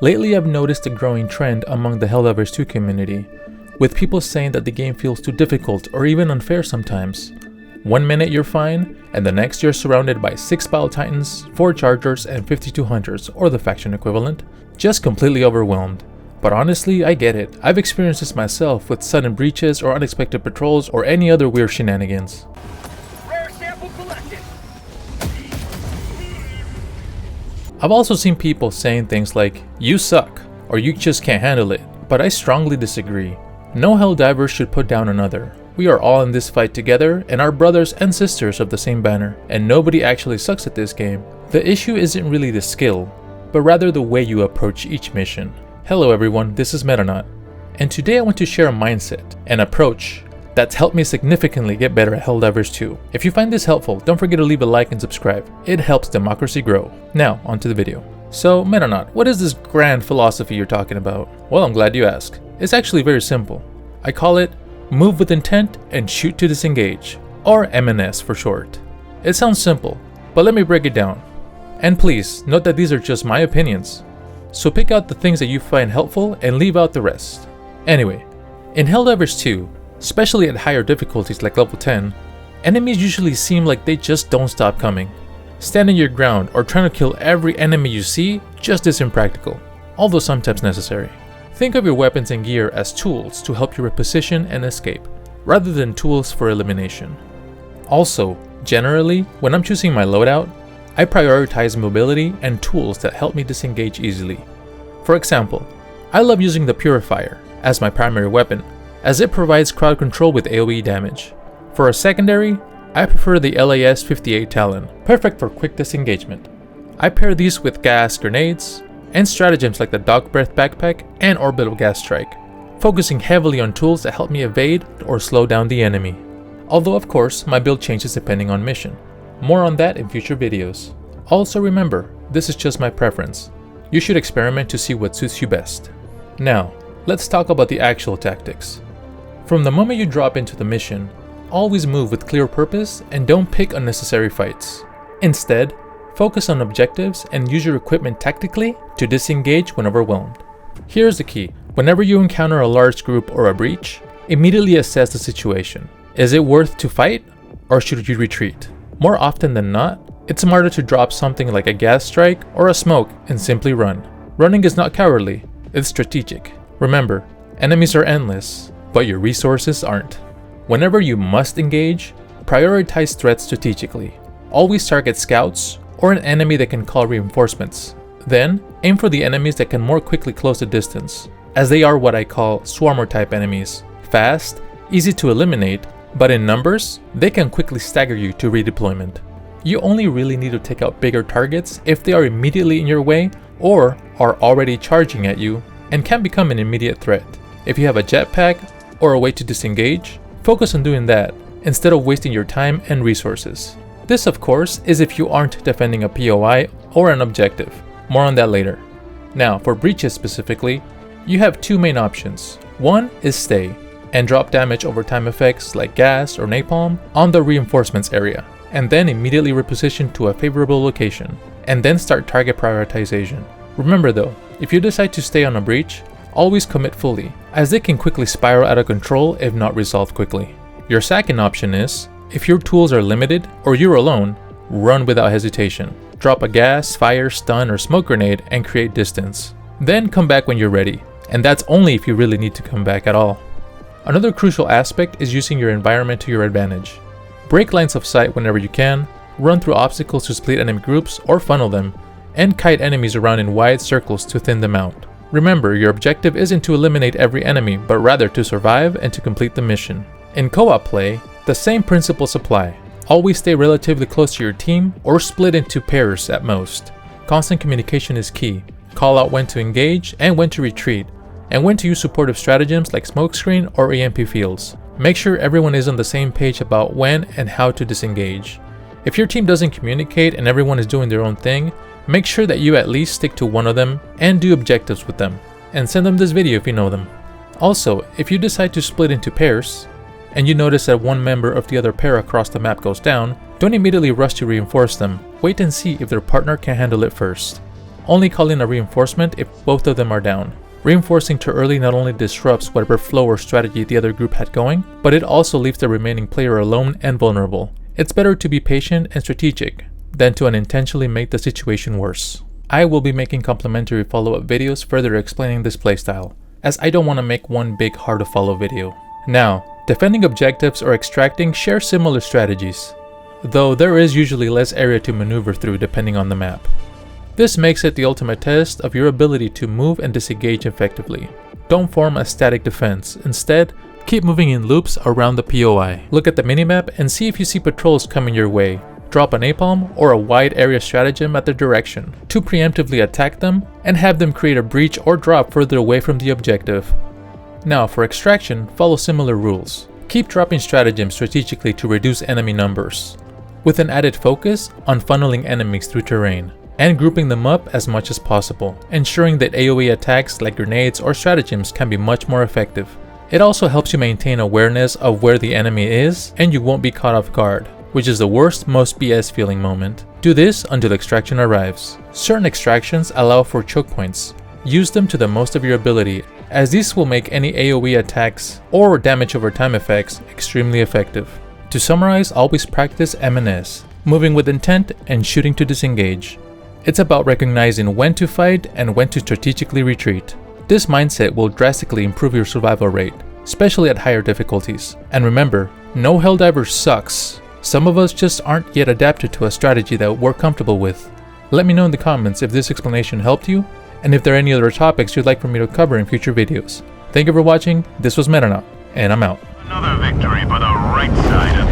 Lately I've noticed a growing trend among the Helldivers 2 community, with people saying that the game feels too difficult or even unfair sometimes. 1 minute you're fine, and the next you're surrounded by 6 Battle Titans, 4 Chargers, and 52 Hunters, or the faction equivalent, just completely overwhelmed. But honestly, I get it. I've experienced this myself with sudden breaches or unexpected patrols or any other weird shenanigans. Rare sample collected. I've also seen people saying things like, "You suck," or "You just can't handle it," but I strongly disagree. No Helldiver should put down another. We are all in this fight together and are brothers and sisters of the same banner, and nobody actually sucks at this game. The issue isn't really the skill, but rather the way you approach each mission. Hello everyone, this is Loadout, and today I want to share a mindset, an approach, that's helped me significantly get better at Helldivers 2. If you find this helpful, don't forget to leave a like and subscribe. It helps democracy grow. Now, onto the video. So, Loadout, what is this grand philosophy you're talking about? Well, I'm glad you asked. It's actually very simple. I call it move with intent and shoot to disengage, or MNS for short. It sounds simple, but let me break it down. And please, note that these are just my opinions. So pick out the things that you find helpful and leave out the rest. Anyway, in Helldivers 2, especially at higher difficulties like level 10, enemies usually seem like they just don't stop coming. Standing your ground or trying to kill every enemy you see just isn't practical, although sometimes necessary. Think of your weapons and gear as tools to help you reposition and escape, rather than tools for elimination. Also, generally, when I'm choosing my loadout, I prioritize mobility and tools that help me disengage easily. For example, I love using the Purifier as my primary weapon, as it provides crowd control with AoE damage. For a secondary, I prefer the LAS 58 Talon, perfect for quick disengagement. I pair these with gas grenades, and stratagems like the Dog Breath Backpack and Orbital Gas Strike, focusing heavily on tools that help me evade or slow down the enemy. Although of course, my build changes depending on mission. More on that in future videos. Also remember, this is just my preference. You should experiment to see what suits you best. Now, let's talk about the actual tactics. From the moment you drop into the mission, always move with clear purpose and don't pick unnecessary fights. Instead, focus on objectives and use your equipment tactically to disengage when overwhelmed. Here's the key. Whenever you encounter a large group or a breach, immediately assess the situation. Is it worth to fight, or should you retreat? More often than not, it's smarter to drop something like a gas strike or a smoke and simply run. Running is not cowardly, it's strategic. Remember, enemies are endless, but your resources aren't. Whenever you must engage, prioritize threats strategically. Always target scouts or an enemy that can call reinforcements. Then, aim for the enemies that can more quickly close the distance, as they are what I call swarmer type enemies. Fast, easy to eliminate, but in numbers, they can quickly stagger you to redeployment. You only really need to take out bigger targets if they are immediately in your way or are already charging at you and can become an immediate threat. If you have a jetpack or a way to disengage, focus on doing that instead of wasting your time and resources. This of course is if you aren't defending a POI or an objective. More on that later. Now for breaches specifically, you have 2 main options. One is stay and drop damage over time effects like gas or napalm on the reinforcements area, and then immediately reposition to a favorable location, and then start target prioritization. Remember though, if you decide to stay on a breach, always commit fully, as they can quickly spiral out of control if not resolved quickly. Your second option is, if your tools are limited or you're alone, run without hesitation. Drop a gas, fire, stun, or smoke grenade and create distance. Then come back when you're ready, and that's only if you really need to come back at all. Another crucial aspect is using your environment to your advantage. Break lines of sight whenever you can, run through obstacles to split enemy groups or funnel them, and kite enemies around in wide circles to thin them out. Remember, your objective isn't to eliminate every enemy, but rather to survive and to complete the mission. In co-op play, the same principles apply. Always stay relatively close to your team or split into pairs at most. Constant communication is key. Call out when to engage and when to retreat, and when to use supportive stratagems like smokescreen or EMP fields. Make sure everyone is on the same page about when and how to disengage. If your team doesn't communicate and everyone is doing their own thing, make sure that you at least stick to one of them and do objectives with them, and send them this video if you know them. Also, if you decide to split into pairs, and you notice that one member of the other pair across the map goes down, don't immediately rush to reinforce them. Wait and see if their partner can handle it first. only calling a reinforcement if both of them are down. Reinforcing too early not only disrupts whatever flow or strategy the other group had going, but it also leaves the remaining player alone and vulnerable. It's better to be patient and strategic than to unintentionally make the situation worse. I will be making complimentary follow-up videos further explaining this playstyle, as I don't want to make one big hard to follow video. Now, defending objectives or extracting share similar strategies, though there is usually less area to maneuver through depending on the map. This makes it the ultimate test of your ability to move and disengage effectively. Don't form a static defense. Instead, keep moving in loops around the POI. Look at the minimap and see if you see patrols coming your way. Drop a napalm or a wide area stratagem at their direction to preemptively attack them and have them create a breach or drop further away from the objective. Now for extraction, follow similar rules. Keep dropping stratagems strategically to reduce enemy numbers, with an added focus on funneling enemies through terrain, and grouping them up as much as possible, ensuring that AoE attacks like grenades or stratagems can be much more effective. It also helps you maintain awareness of where the enemy is and you won't be caught off guard, which is the worst, most BS feeling moment. Do this until extraction arrives. Certain extractions allow for choke points. Use them to the most of your ability, as these will make any AoE attacks or damage over time effects extremely effective. To summarize, always practice M&S, moving with intent and shooting to disengage. It's about recognizing when to fight and when to strategically retreat. This mindset will drastically improve your survival rate, especially at higher difficulties. And remember, no Helldiver sucks. Some of us just aren't yet adapted to a strategy that we're comfortable with. Let me know in the comments if this explanation helped you, and if there are any other topics you'd like for me to cover in future videos. Thank you for watching, this was Meta, and I'm out. Another victory for the right side of